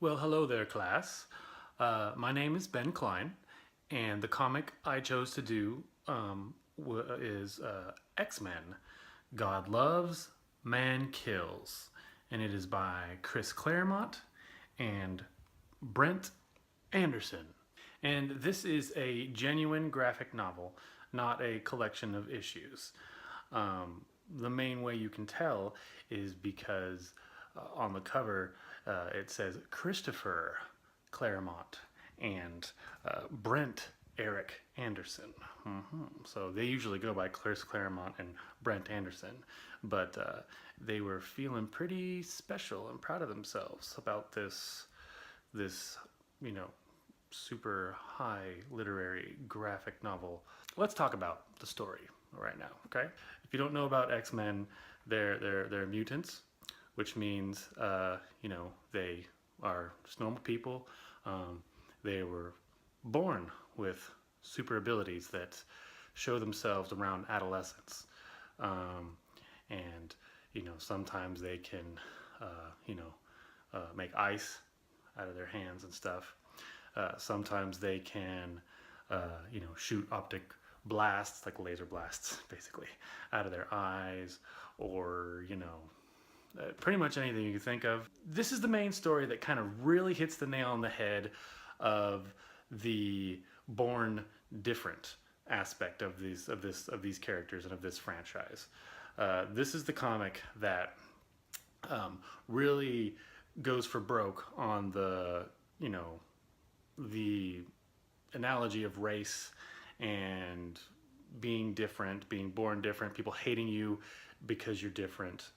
Well, hello there, class. My name is Ben Klein, and the comic I chose to do is X-Men: God Loves, Man Kills, and it is by Chris Claremont and Brent Anderson. And this is a genuine graphic novel, not a collection of issues. The main way you can tell is because on the cover it says Christopher Claremont and Brent Eric Anderson. So they usually go by Chris Claremont and Brent Anderson, but they were feeling pretty special and proud of themselves about this you know super high literary graphic novel. Let's talk about the story right now, okay? If you don't know about X-Men, they're mutants, which means they are just normal people. They were born with super abilities that show themselves around adolescence, and sometimes they can make ice out of their hands and stuff. Sometimes they can shoot optic blasts, like laser blasts, basically, out of their eyes, or pretty much anything you can think of. This is the main story that kind of really hits the nail on the head of the born different aspect of these characters and of this franchise. This is the comic that really goes for broke on the analogy of race and being different, being born different, people hating you because you're different,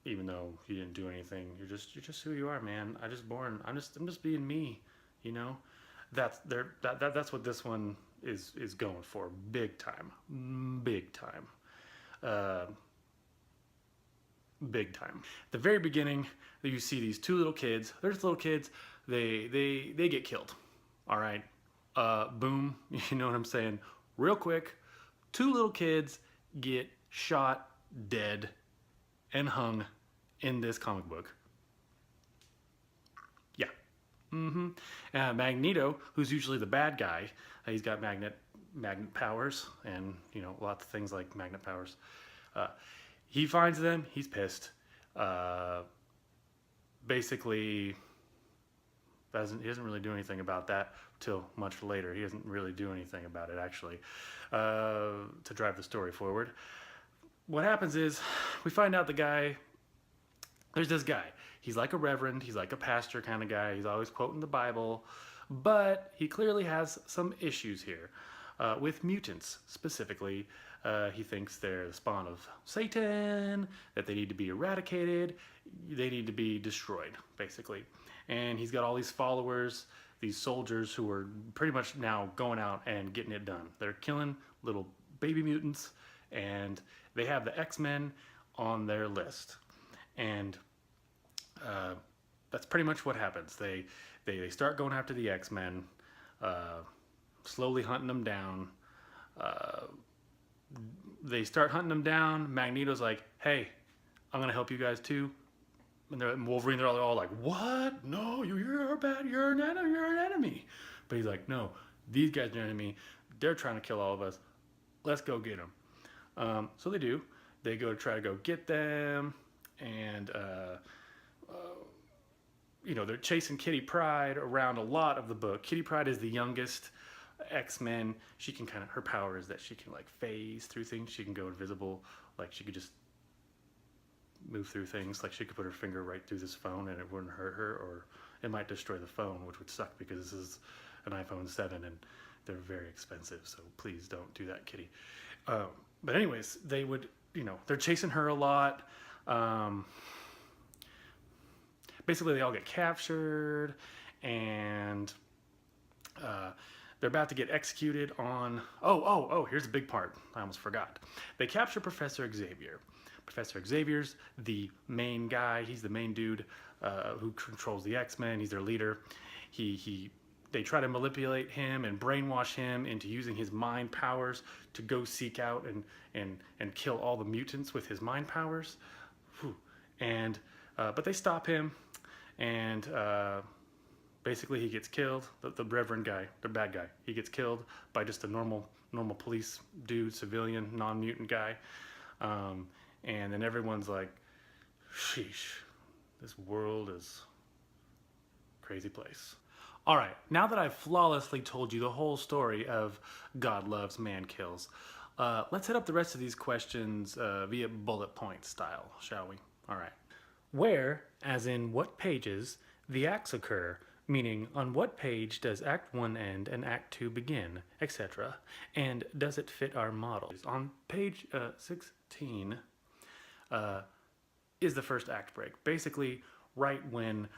even though you didn't do anything. You're just who you are, man. I'm just being me, you know. That's what this one is going for, big time, big time. Big time. At the very beginning, you see these two little kids. They're just little kids. They get killed. All right. Boom. You know what I'm saying? Real quick, two little kids get shot dead and hung in this comic book. Yeah. Magneto, who's usually the bad guy, he's got magnet powers and lots of things like magnet powers. He finds them. He's pissed. Basically, he doesn't really do anything about that till much later. He doesn't really do anything about it, actually, to drive the story forward. What happens is we find out there's this guy. He's like a reverend. He's like a pastor kind of guy. He's always quoting the Bible. But he clearly has some issues here with mutants specifically. He thinks they're the spawn of Satan, that they need to be eradicated, they need to be destroyed, basically. And he's got all these followers, these soldiers who are pretty much now going out and getting it done. They're killing little baby mutants, and they have the X-Men on their list. And that's pretty much what happens. They start going after the X-Men, slowly hunting them down. They start hunting them down. Magneto's like, hey, I'm gonna help you guys too. And Wolverine, they're all like, what? No, you're bad. You're an enemy. But he's like, no, these guys are an enemy. They're trying to kill all of us. Let's go get them. So they do. They go to try to go get them, and they're chasing Kitty Pryde around a lot of the book. Kitty Pryde is the youngest X-Men. She can her power is that she can like phase through things. She can go invisible. Like she could just move through things. Like she could put her finger right through this phone and it wouldn't hurt her, or it might destroy the phone, which would suck because this is an iPhone 7 and they're very expensive. So please don't do that, Kitty. But anyways, they're chasing her a lot. Basically, they all get captured, and they're about to get executed on... Oh, here's a big part. I almost forgot. They capture Professor Xavier. Professor Xavier's the main guy. He's the main dude who controls the X-Men. He's their leader. They try to manipulate him and brainwash him into using his mind powers to go seek out and kill all the mutants with his mind powers. But they stop him, and basically he gets killed. The Reverend guy, the bad guy, he gets killed by just a normal police dude, civilian, non-mutant guy. And then everyone's like, sheesh, this world is a crazy place. All right, now that I've flawlessly told you the whole story of God Loves, Man Kills, let's hit up the rest of these questions via bullet point style, shall we? All right. Where, as in what pages, the acts occur, meaning on what page does Act 1 end and Act 2 begin, etc., and does it fit our model? On page 16 is the first act break. Basically, right when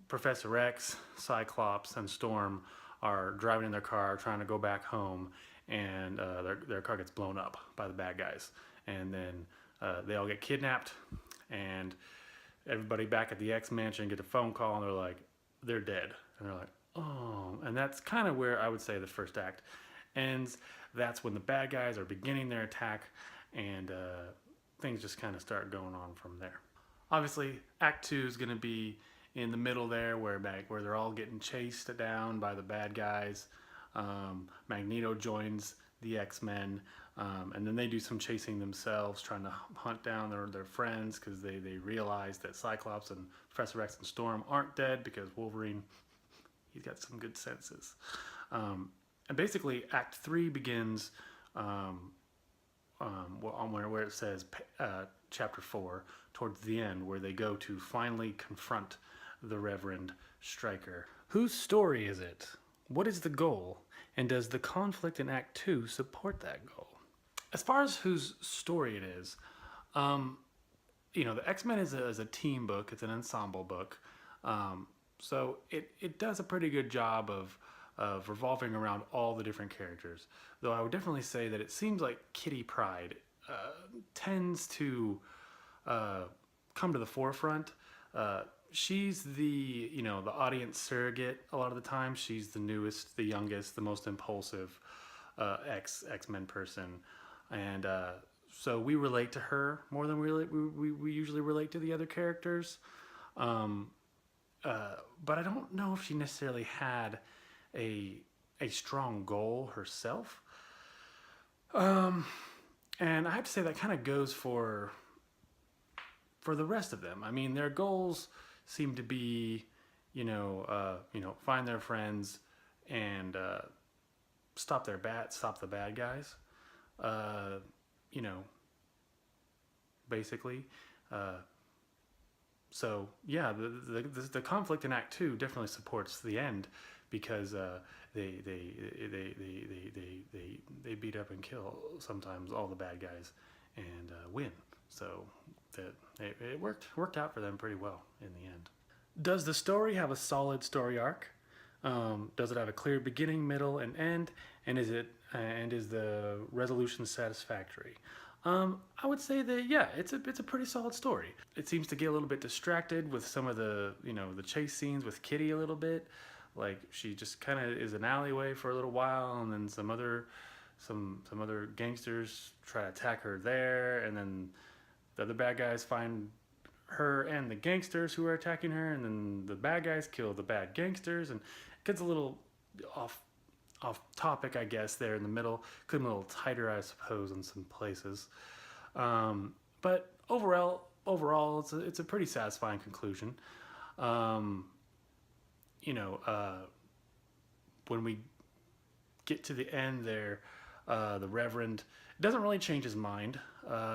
Professor X, Cyclops, and Storm are driving in their car trying to go back home, and their car gets blown up by the bad guys. And then they all get kidnapped, and everybody back at the X Mansion get a phone call, and they're like, they're dead. And they're like, oh. And that's kind of where I would say the first act ends. That's when the bad guys are beginning their attack, and things just kind of start going on from there. Obviously, Act 2 is going to be in the middle there, where they're all getting chased down by the bad guys. Magneto joins the X-Men, and then they do some chasing themselves, trying to hunt down their friends, because they realize that Cyclops and Professor X and Storm aren't dead, because Wolverine, he's got some good senses. And basically, Act 3 begins where it says Chapter 4, towards the end, where they go to finally confront the Reverend Stryker. Whose story is it? What is the goal? And does the conflict in Act 2 support that goal? As far as whose story it is, the X-Men is a team book. It's an ensemble book. So it does a pretty good job of revolving around all the different characters. Though I would definitely say that it seems like Kitty Pryde tends to come to the forefront. She's the audience surrogate a lot of the time. She's the newest, the youngest, the most impulsive X-Men person, and so we relate to her more than we usually relate to the other characters. But I don't know if she necessarily had a strong goal herself. And I have to say that kind of goes for the rest of them. I mean, their goals seem to be, find their friends and stop the bad guys. Basically. So yeah, the conflict in Act 2 definitely supports the end, because they beat up and kill sometimes all the bad guys and win. So it worked out for them pretty well in the end. Does the story have a solid story arc? Does it have a clear beginning, middle, and end? And is the resolution satisfactory? I would say that yeah, it's a pretty solid story. It seems to get a little bit distracted with some of the the chase scenes with Kitty a little bit. Like, she just kind of is an alleyway for a little while, and then some other gangsters try to attack her there, and then the other bad guys find her and the gangsters who are attacking her, and then the bad guys kill the bad gangsters, and it gets a little off topic, I guess, there in the middle. Could be a little tighter, I suppose, in some places. But overall, it's a pretty satisfying conclusion. When we get to the end there, the Reverend doesn't really change his mind.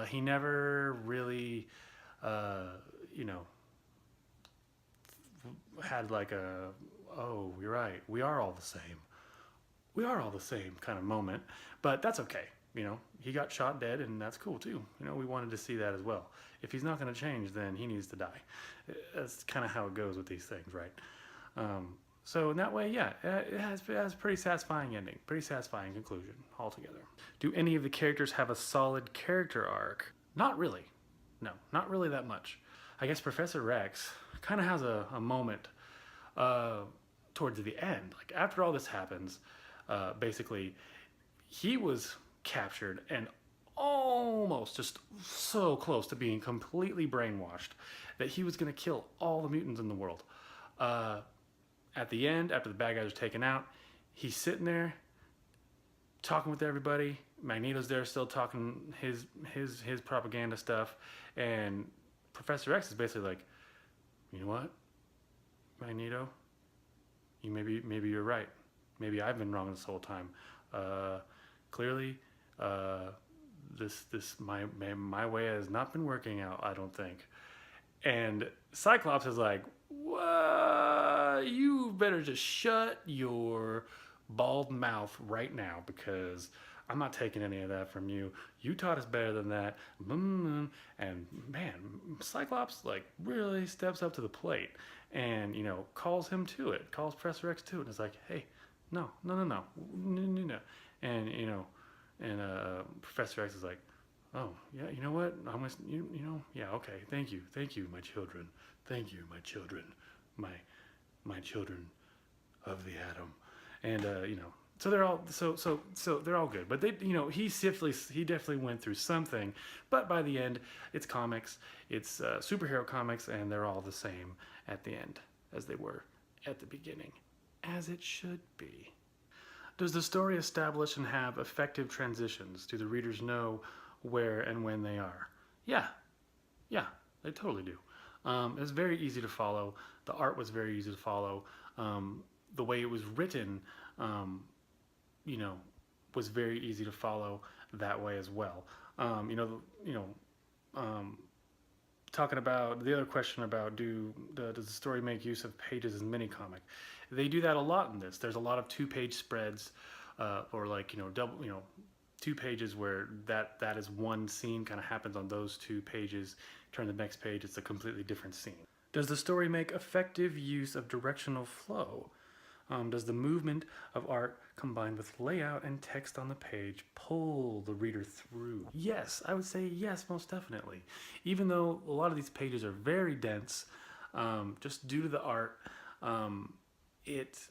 He never really, had like oh, you're right, we are all the same kind of moment. But that's okay. He got shot dead, and that's cool too. We wanted to see that as well. If he's not going to change, then he needs to die. That's kind of how it goes with these things, right? So in that way, yeah, it has a pretty satisfying ending, pretty satisfying conclusion altogether. Do any of the characters have a solid character arc? Not really. No, not really that much. I guess Professor Rex kind of has a moment towards the end. Like, after all this happens, basically, he was captured and almost just so close to being completely brainwashed that he was going to kill all the mutants in the world. At the end, after the bad guys are taken out, he's sitting there talking with everybody. Magneto's there still talking his propaganda stuff, and Professor X is basically like, you know what, Magneto, maybe you're right. Maybe I've been wrong this whole time. Clearly, this my way has not been working out, I don't think. And Cyclops is like, what? You better just shut your bald mouth right now, because I'm not taking any of that from you. You taught us better than that. And man, Cyclops like really steps up to the plate and, you know, calls him to it, calls Professor X to it, and it's like, hey, no. And, you know, and Professor X is like, oh, yeah, you know what? I'm gonna, you know, yeah, okay, thank you, my children. Thank you, my children. My children of the atom. And, you know, so they're all, so they're all good. But they, you know, he definitely went through something. But by the end, it's comics, it's superhero comics, and they're all the same at the end as they were at the beginning, as it should be. Does the story establish and have effective transitions? Do the readers know where and when they are? Yeah, they totally do. It's very easy to follow. The art was very easy to follow. The way it was written, you know, was very easy to follow that way as well. Talking about the other question about does the story make use of pages as mini comic? They do that a lot in this. There's a lot of 2-page spreads, or like, you know, double, you know, 2 pages where that is one scene, kind of happens on those 2 pages. Turn the next page, it's a completely different scene. Does the story make effective use of directional flow? Does the movement of art combined with layout and text on the page pull the reader through? Yes, I would say yes, most definitely. Even though a lot of these pages are very dense, just due to the art, it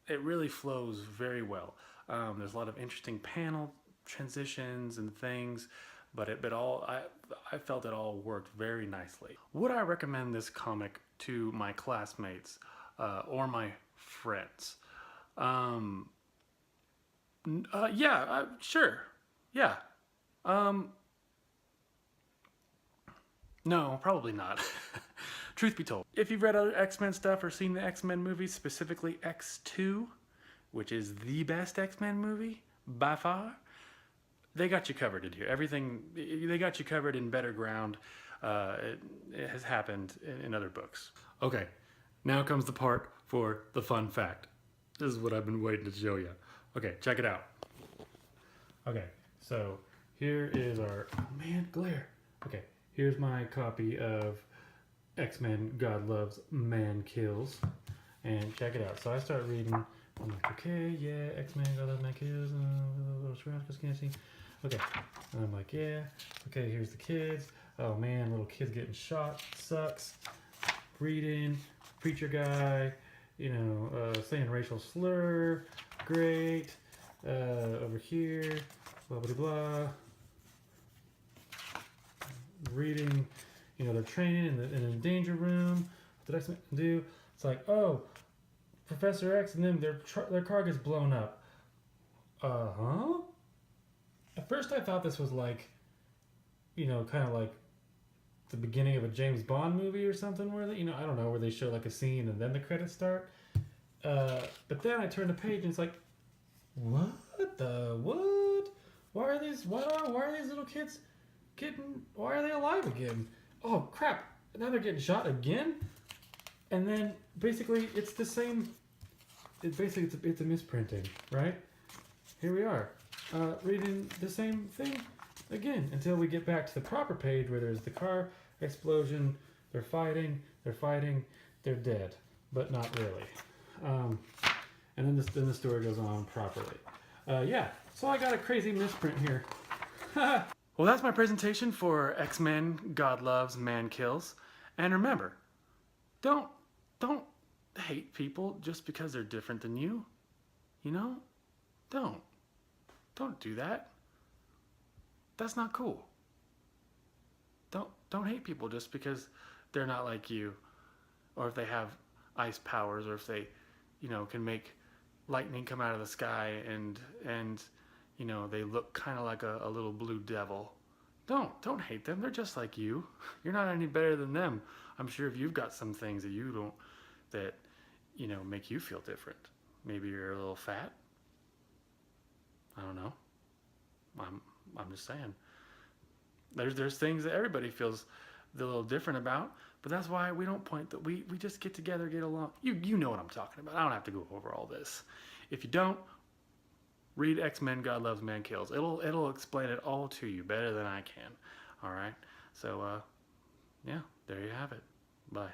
really flows very well. There's a lot of interesting panel transitions and things, but I felt it all worked very nicely. Would I recommend this comic to my classmates or my friends? Yeah, sure. Yeah. No, probably not. Truth be told, if you've read other X-Men stuff or seen the X-Men movies, specifically X2, which is the best X-Men movie by far, they got you covered in here. Everything, they got you covered in better ground. It has happened in other books. Okay, now comes the part for the fun fact. This is what I've been waiting to show you. Okay, check it out. Okay, so here is our, oh man, glare. Okay, here's my copy of X-Men God Loves, Man Kills. And check it out. So I start reading. I'm like, okay, yeah, X-Men God Loves, Man Kills. Okay, and I'm like, yeah. Okay, here's the kids. Oh man, little kids getting shot. Sucks. Reading. Preacher guy. You know, saying racial slur. Great. Over here. Blah, blah, blah. Reading. You know, they're training in the danger room. What did X-Men do? It's like, oh, Professor X and them, their car gets blown up. Uh-huh? At first I thought this was like, you know, kind of like the beginning of a James Bond movie or something where they, you know, I don't know, where they show like a scene and then the credits start. But then I turned the page and it's like, what? Why are these little kids why are they alive again? Oh crap, now they're getting shot again? And then basically it's the same, it's a misprinting, right? Here we are, reading the same thing again until we get back to the proper page where there's the car explosion, they're fighting, they're dead, but not really. And then the story goes on properly. Yeah, so I got a crazy misprint here. Well, that's my presentation for X-Men God Loves, Man Kills. And remember, don't hate people just because they're different than you. You know? Don't do that. That's not cool. Don't hate people just because they're not like you, or if they have ice powers, or if they, can make lightning come out of the sky, and they look kind of like a little blue devil. Don't hate them. They're just like you. You're not any better than them. I'm sure if you've got some things that you don't, that make you feel different. Maybe you're a little fat. I don't know. I'm I'm just saying. There's things that everybody feels a little different about, but that's why we don't point that we just get together, get along. You know what I'm talking about. I don't have to go over all this. If you don't, read X-Men God Loves Man Kills. It'll explain it all to you better than I can. All right. So yeah, there you have it. Bye.